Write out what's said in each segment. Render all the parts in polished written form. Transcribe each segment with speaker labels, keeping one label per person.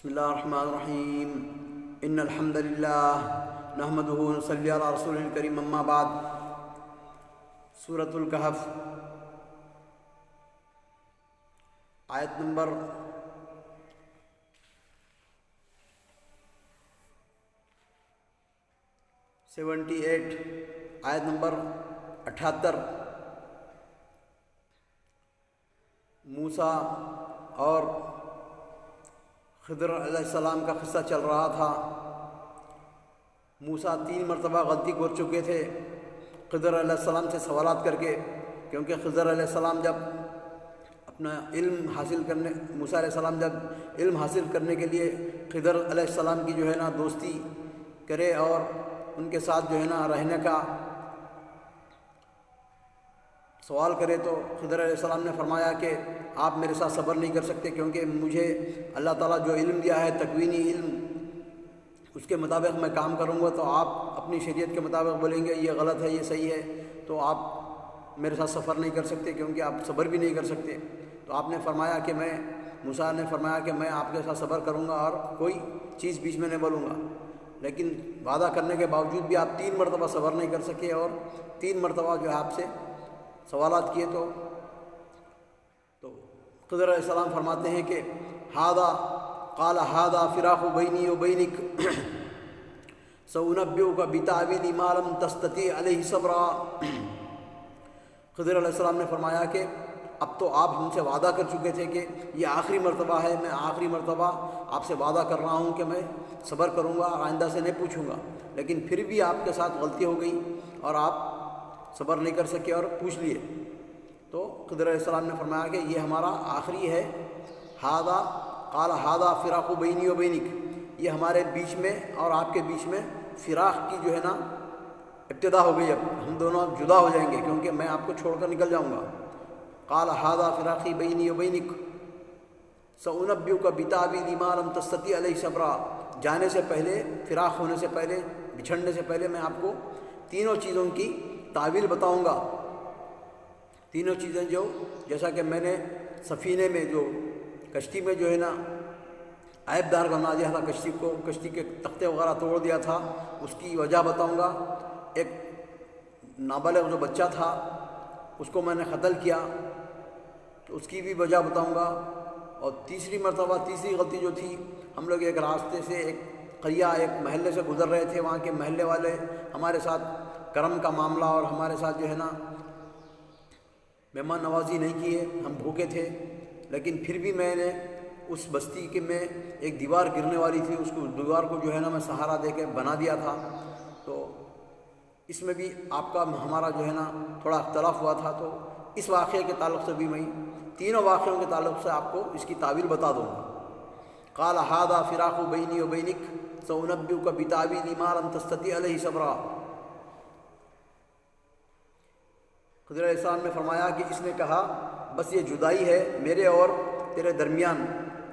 Speaker 1: بسم اللہ الرحمن الرحیم ان الحمد للہ نحمدہ ونصلی علی رسول الکریم اما بعد۔ سورۃ الکہف آیت نمبر 78، آیت نمبر 78۔ موسیٰ اور خضر علیہ السلام کا قصہ چل رہا تھا۔ موسیٰ 3 مرتبہ غلطی کر چکے تھے خضر علیہ السلام سے سوالات کر کے، کیونکہ خضر علیہ السلام جب اپنا علم حاصل کرنے موسیٰ علیہ السلام جب علم حاصل کرنے کے لیے خضر علیہ السلام کی دوستی کرے اور ان کے ساتھ رہنے کا سوال کرے، تو خضر علیہ السلام نے فرمایا کہ آپ میرے ساتھ صبر نہیں کر سکتے، کیونکہ مجھے اللہ تعالیٰ جو علم دیا ہے تکوینی علم، اس کے مطابق میں کام کروں گا، تو آپ اپنی شریعت کے مطابق بولیں گے یہ غلط ہے یہ صحیح ہے، تو آپ میرے ساتھ سفر نہیں کر سکتے، کیونکہ آپ صبر بھی نہیں کر سکتے۔ تو آپ نے فرمایا کہ موسیٰ نے فرمایا کہ میں آپ کے ساتھ صبر کروں گا اور کوئی چیز بیچ میں نہیں بولوں گا، لیکن وعدہ کرنے کے باوجود بھی آپ 3 مرتبہ صبر نہیں کر سکے اور 3 مرتبہ آپ سے سوالات کیے۔ تو خضر علیہ السلام فرماتے ہیں کہ قال هذا فراق بینی و بینک سأنبئک بتأویل ما لم تستطع علیہ صبرا۔ خضر علیہ السلام نے فرمایا کہ اب تو آپ ہم سے وعدہ کر چکے تھے کہ یہ آخری مرتبہ ہے، میں آخری مرتبہ آپ سے وعدہ کر رہا ہوں کہ میں صبر کروں گا، آئندہ سے نہیں پوچھوں گا، لیکن پھر بھی آپ کے ساتھ غلطی ہو گئی اور آپ صبر نہیں کر سکے اور پوچھ لیے۔ تو خضر علیہ السلام نے فرمایا کہ یہ ہمارا آخری ہے، قال هذا فراق بینی و بینک، یہ ہمارے بیچ میں اور آپ کے بیچ میں فراق کی ابتدا ہو گئی، اب ہم دونوں جدا ہو جائیں گے، کیونکہ میں آپ کو چھوڑ کر نکل جاؤں گا۔ قال هذا فراقی بینی و بینک سأنبئک بتأویل ما لم تستطع علیہ صبرا، جانے سے پہلے، فراق ہونے سے پہلے، بچھڑنے سے پہلے میں آپ کو تینوں چیزوں کی تعویل بتاؤں گا۔ تینوں چیزیں جیسا کہ میں نے سفینے میں کشتی میں عیب دار بنا دیا تھا، کشتی کے تختے وغیرہ توڑ دیا تھا، اس کی وجہ بتاؤں گا۔ ایک نابالغ جو بچہ تھا اس کو میں نے قتل کیا، تو اس کی بھی وجہ بتاؤں گا۔ اور تیسری غلطی جو تھی، ہم لوگ ایک راستے سے ایک قریہ، ایک محلے سے گزر رہے تھے، وہاں کے محلے والے ہمارے ساتھ کرم کا معاملہ اور ہمارے ساتھ مہمان نوازی نہیں کیے، ہم بھوکے تھے، لیکن پھر بھی میں نے اس بستی میں ایک دیوار گرنے والی تھی، اس کو دیوار کو میں سہارا دے کے بنا دیا تھا۔ تو اس میں بھی آپ کا ہمارا تھوڑا اختلاف ہوا تھا، تو اس واقعے کے تعلق سے بھی میں تینوں واقعوں کے تعلق سے آپ کو اس کی تعویل بتا دوں گا۔ قال هذا فراق بینی و بینک سأنبئک بتأویل ما لم تستطع علیہ صبرا۔ خضر علیہ السلام نے فرمایا کہ اس نے کہا بس یہ جدائی ہے میرے اور تیرے درمیان،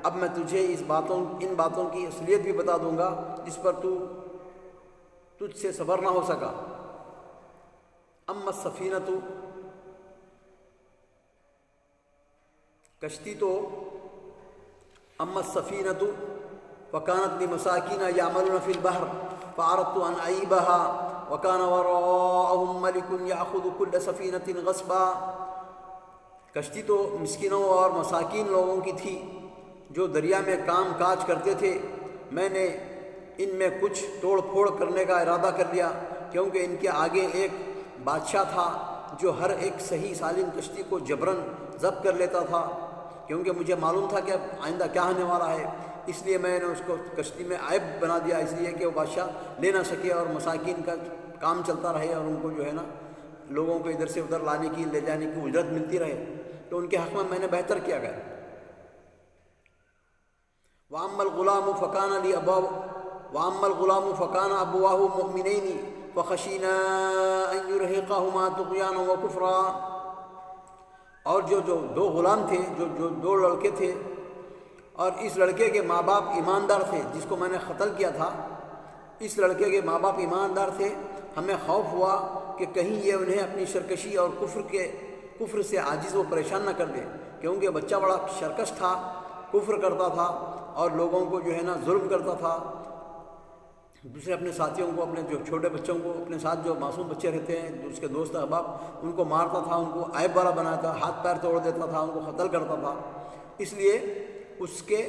Speaker 1: اب میں تجھے ان باتوں کی اصلیت بھی بتا دوں گا جس پر تجھ سے صبر نہ ہو سکا۔ اما السفینۃ، کشتی تو، اما السفینۃ فکانت لمساکین یعملون فی البحر فاردت ان اعیبها وکان وراءہم ملک یاخذ کل سفینۃ غصبا۔ کشتی تو مسکینوں اور مساکین لوگوں کی تھی جو دریا میں کام کاج کرتے تھے، میں نے ان میں کچھ توڑ پھوڑ کرنے کا ارادہ کر لیا، کیونکہ ان کے آگے ایک بادشاہ تھا جو ہر ایک صحیح سالم کشتی کو جبراً ضبط کر لیتا تھا، کیونکہ مجھے معلوم تھا کہ اب آئندہ کیا ہونے والا ہے، اس لیے میں نے اس کو کشتی میں عیب بنا دیا، اس لیے کہ وہ بادشاہ لے نہ سکے اور مساکین کا کام چلتا رہے اور ان کو لوگوں کو ادھر سے ادھر لانے کی لے جانے کی اجرت ملتی رہے، تو ان کے حق میں نے بہتر کیا گیا۔ وَأَمَّا الْغُلَامُ فَكَانَ أَبُوَاهُ مُؤْمِنَيْنِ فَخَشِينَا أَن يُرْهِقَهُمَا طُغْيَانًا وَكُفْرًا۔ اور جو 2 غلام تھے، جو 2 لڑکے تھے، اور اس لڑکے کے ماں باپ ایماندار تھے، جس کو میں نے قتل کیا تھا، اس لڑکے کے ماں باپ ایماندار تھے، ہمیں خوف ہوا کہ کہیں یہ انہیں اپنی سرکشی اور کفر سے عاجز و پریشان نہ کر دے، کیونکہ بچہ بڑا سرکش تھا، کفر کرتا تھا اور لوگوں کو جو ہے نا ظلم کرتا تھا، دوسرے اپنے ساتھیوں کو، اپنے جو چھوٹے بچوں کو، اپنے ساتھ جو معصوم بچے رہتے ہیں، جو اس کے دوست احباب، ان کو مارتا تھا، ان کو عیب والا بناتا تھا، ہاتھ پیر توڑ دیتا تھا، ان کو قتل کرتا تھا۔ اس لیے اس کے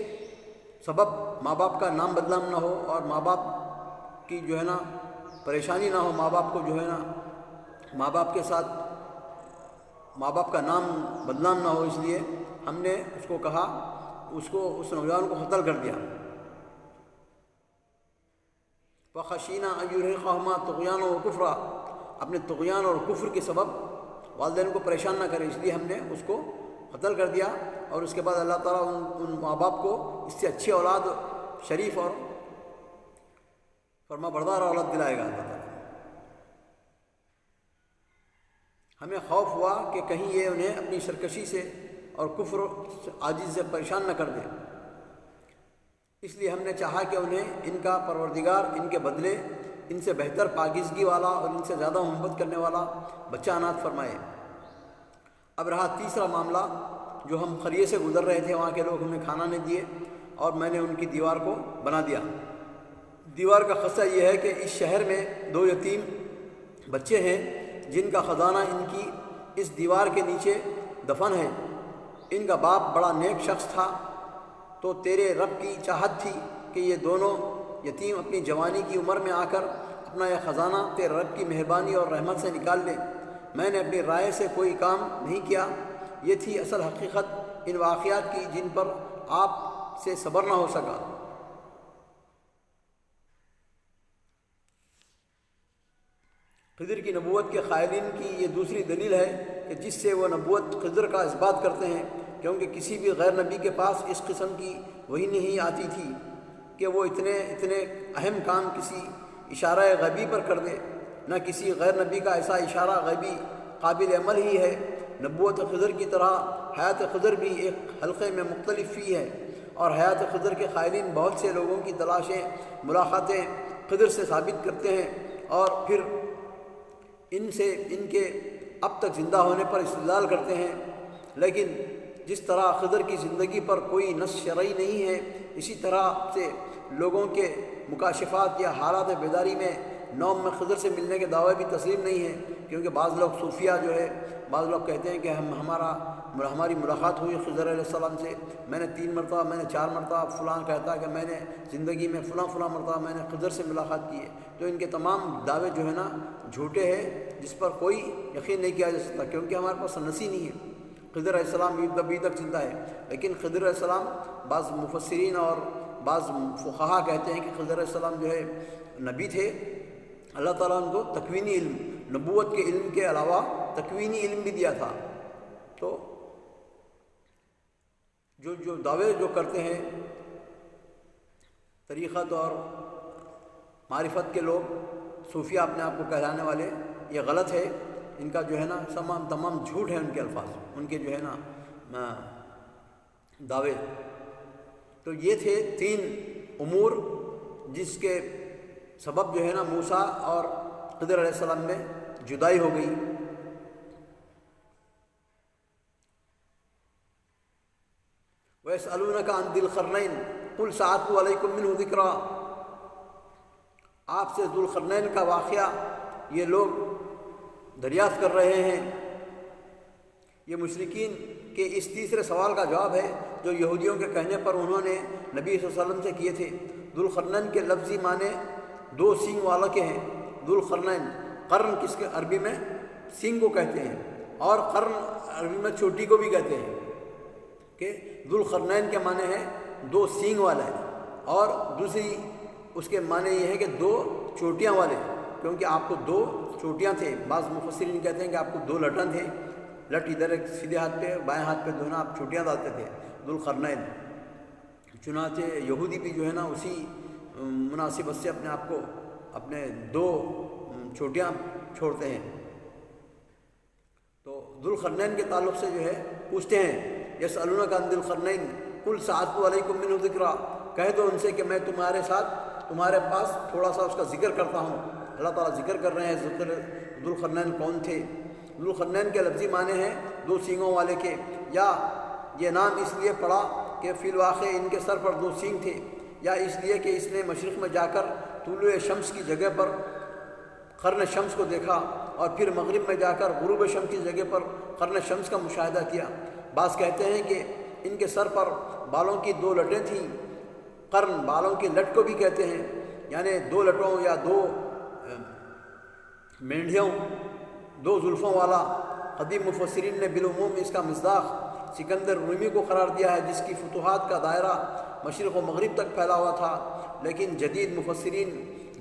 Speaker 1: سبب ماں باپ کا نام بدنام نہ ہو اور ماں باپ کی جو ہے نا پریشانی نہ ہو، ماں باپ کو جو ہے نا ماں باپ کے ساتھ ماں باپ کا نام بدنام نہ ہو، اس لیے ہم نے اس کو کہا، اس نوجوان کو قتل کر دیا۔ فَخَشِينَا أَن يُرْهِقَهُمَا طُغْيَانًا وَكُفْرًا، اپنے طغیان اور کفر کے سبب والدین کو پریشان نہ کرے، اس لیے ہم نے اس کو قتل کر دیا۔ اور اس کے بعد اللہ تعالیٰ ان ماں باپ کو اس سے اچھی اولاد، شریف اور فرما بردار اولاد دلائے گا اللہ تعالیٰ۔ ہمیں خوف ہوا کہ کہیں یہ انہیں اپنی سرکشی سے اور کفر عاجز سے پریشان نہ کر دے، اس لیے ہم نے چاہا کہ انہیں ان کا پروردگار ان کے بدلے ان سے بہتر پاکیزگی والا اور ان سے زیادہ محبت کرنے والا بچہ عنایت فرمائے۔ اب رہا تیسرا معاملہ، جو ہم قریے سے گزر رہے تھے، وہاں کے لوگ ہمیں کھانا نہیں دیے اور میں نے ان کی دیوار کو بنا دیا۔ دیوار کا قصہ یہ ہے کہ اس شہر میں 2 یتیم بچے ہیں جن کا خزانہ ان کی اس دیوار کے نیچے دفن ہے۔ ان کا باپ بڑا نیک شخص تھا، تو تیرے رب کی چاہت تھی کہ یہ دونوں یتیم اپنی جوانی کی عمر میں آ کر اپنا یہ خزانہ تیرے رب کی مہربانی اور رحمت سے نکال لیں۔ میں نے اپنی رائے سے کوئی کام نہیں کیا۔ یہ تھی اصل حقیقت ان واقعات کی جن پر آپ سے صبر نہ ہو سکا۔ خضر کی نبوت کے قائلین کی یہ دوسری دلیل ہے کہ جس سے وہ نبوت خضر کا اثبات کرتے ہیں، کیونکہ کسی بھی غیر نبی کے پاس اس قسم کی وحی نہیں آتی تھی کہ وہ اتنے اہم کام کسی اشارہ غیبی پر کر دے۔ نہ کسی غیر نبی کا ایسا اشارہ غیبی قابل عمل ہی ہے۔ نبوت خضر کی طرح حیات خضر بھی ایک حلقے میں مختلف فی ہے، اور حیات خضر کے قائلین بہت سے لوگوں کی تلاشیں، ملاقاتیں خضر سے ثابت کرتے ہیں اور پھر ان سے ان کے اب تک زندہ ہونے پر استدلال کرتے ہیں۔ لیکن جس طرح خضر کی زندگی پر کوئی نص شرعی نہیں ہے، اسی طرح سے لوگوں کے مکاشفات یا حالات بیداری میں نوم میں خضر سے ملنے کے دعوے بھی تسلیم نہیں ہیں، کیونکہ بعض لوگ صوفیہ جو ہے، بعض لوگ کہتے ہیں کہ ہماری ملاقات ہوئی خضر علیہ السلام سے، میں نے 3 مرتبہ، میں نے 4 مرتبہ، فلاں کہتا ہے کہ میں نے زندگی میں فلاں مرتبہ میں نے خضر سے ملاقات کی ہے۔ تو ان کے تمام دعوے جو ہے نا جھوٹے ہیں، جس پر کوئی یقین نہیں کیا جا سکتا، کیونکہ ہمارے پاس نص ہی نہیں ہے۔ خضر علیہ السلام ابھی تک زندہ ہے، لیکن خضر علیہ السلام، بعض مفسرین اور بعض فقہا کہتے ہیں کہ خضر علیہ السلام جو ہے نبی تھے، اللہ تعالیٰ ان کو تکوینی علم، نبوت کے علم کے علاوہ تکوینی علم بھی دیا تھا۔ تو جو دعوے جو کرتے ہیں طریقت اور معرفت کے لوگ، صوفیہ اپنے آپ کو کہلانے والے، یہ غلط ہے۔ ان کا جو ہے نا تمام جھوٹ ہے، ان کے الفاظ، ان کے جو ہے نا دعوے۔ تو یہ تھے 3 امور جس کے سبب جو ہے نا موسیٰ اور خضر علیہ السلام میں جدائی ہو گئی۔ وَيَسْأَلُونَكَ عَنْ ذِي الْقَرْنَيْنِ قُلْ سَأَتْلُو عَلَيْكُمْ مِنْهُ ذِكْرًا، آپ سے ذو القرنین کا واقعہ یہ لوگ دریافت کر رہے ہیں۔ یہ مشرکین کے اس تیسرے سوال کا جواب ہے جو یہودیوں کے کہنے پر انہوں نے نبی صلی اللہ علیہ وسلم سے کیے تھے۔ ذو القرنین کے لفظی معنی 2 سینگ والا کے ہیں۔ ذو القرنین، قرن کس کے عربی میں سینگ کو کہتے ہیں، اور قرن عربی میں چوٹی کو بھی کہتے ہیں، کہ ذو القرنین کے معنی ہے 2 سینگ والا ہے، اور دوسری اس کے معنی یہ ہے کہ 2 چوٹیاں والے، کیونکہ آپ کو 2 چوٹیاں تھے۔ بعض مفسرین کہتے ہیں کہ آپ کو 2 لٹن تھے، لٹ ادھر ایک سیدھے ہاتھ پہ، بائیں ہاتھ پہ دونوں آپ چوٹیاں ڈالتے تھے، ذو القرنین۔ چنانچہ یہودی بھی جو ہے نا اسی مناسبت سے اپنے آپ کو اپنے 2 چوٹیاں چھوڑتے ہیں۔ تو ذو القرنین کے تعلق سے جو ہے پوچھتے ہیں، یسألونک عن ذی القرنین قل سأتلو علیکم منہ ذکرا، کہہ دو ان سے کہ میں تمہارے پاس تھوڑا سا اس کا ذکر کرتا ہوں۔ اللہ تعالیٰ ذکر کر رہے ہیں ذو القرنین کون تھے۔ ذو القرنین کے لفظی معنی ہیں 2 سینگوں والے کے، یا یہ نام اس لیے پڑا کہ فی الواقع ان کے سر پر 2 سینگ تھے، یا اس لیے کہ اس نے مشرق میں جا کر طلوع شمس کی جگہ پر قرن شمس کو دیکھا، اور پھر مغرب میں جا کر غروب شمس کی جگہ پر قرن شمس کا مشاہدہ کیا۔ بعض کہتے ہیں کہ ان کے سر پر بالوں کی 2 لٹیں تھیں، قرن بالوں کی لٹ کو بھی کہتے ہیں، یعنی 2 لٹوں یا 2 مینڈھیوں 2 زلفوں والا۔ قدیم مفسرین نے بالعموم اس کا مصداق سکندر رومی کو قرار دیا ہے، جس کی فتوحات کا دائرہ مشرق و مغرب تک پھیلا ہوا تھا، لیکن جدید مفسرین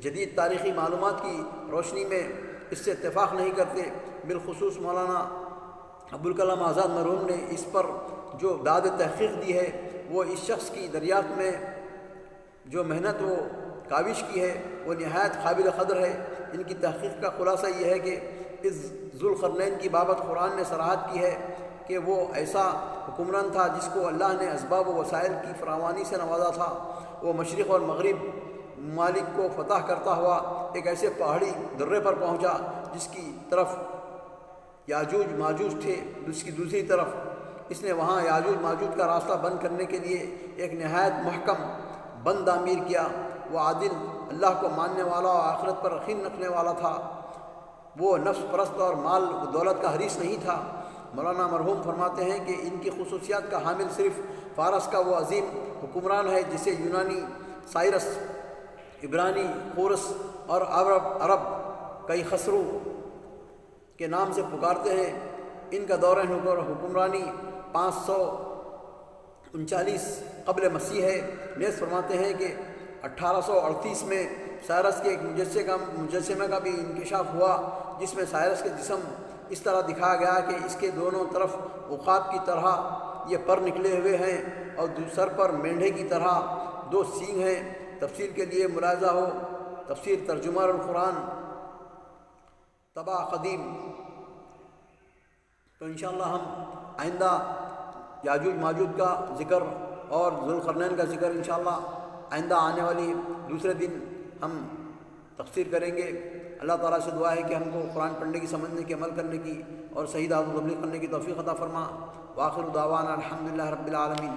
Speaker 1: جدید تاریخی معلومات کی روشنی میں اس سے اتفاق نہیں کرتے۔ بالخصوص مولانا ابوالکلام آزاد مرحوم نے اس پر جو داد تحقیق دی ہے، وہ اس شخص کی دریافت میں جو محنت و کاوش کی ہے وہ نہایت قابل قدر ہے۔ ان کی تحقیق کا خلاصہ یہ ہے کہ اس ذوالقرنین کی بابت قرآن نے صراحت کی ہے کہ وہ ایسا حکمران تھا جس کو اللہ نے اسباب و وسائل کی فراوانی سے نوازا تھا۔ وہ مشرق اور مغرب ممالک کو فتح کرتا ہوا ایک ایسے پہاڑی درے پر پہنچا جس کی طرف یاجوج ماجوج تھے، جس کی دوسری طرف اس نے وہاں یاجوج ماجوج کا راستہ بند کرنے کے لیے ایک نہایت محکم بند تعمیر کیا۔ وہ عادل، اللہ کو ماننے والا اور آخرت پر یقین رکھنے والا تھا۔ وہ نفس پرست اور مال و دولت کا حریص نہیں تھا۔ مولانا مرحوم فرماتے ہیں کہ ان کی خصوصیات کا حامل صرف فارس کا وہ عظیم حکمران ہے جسے یونانی سائرس، عبرانی خورس اور عرب کئی خسرو کے نام سے پکارتے ہیں۔ ان کا دور حکمرانی 539 قبل مسیح ہے۔ نیز فرماتے ہیں کہ 1838 میں سائرس کے ایک مجسمہ کا بھی انکشاف ہوا، جس میں سائرس کے جسم اس طرح دکھایا گیا کہ اس کے دونوں طرف عقاب کی طرح یہ پر نکلے ہوئے ہیں، اور سر پر مینڈھے کی طرح 2 سینگ ہیں۔ تفسیر کے لیے ملاحظہ ہو تفسیر ترجمہ القرآن طبع قدیم۔ تو انشاءاللہ ہم آئندہ یاجوج ماجوج کا ذکر اور ذوالقرنین کا ذکر انشاءاللہ آئندہ آنے والی دوسرے دن ہم تفسیر کریں گے۔ اللہ تعالیٰ سے دعا ہے کہ ہم کو قرآن پڑھنے کی، سمجھنے کی، عمل کرنے کی اور صحیح دعوت و تبلیغ کرنے کی توفیق عطا فرما۔ وآخر دعوانا الحمدللہ رب العالمین۔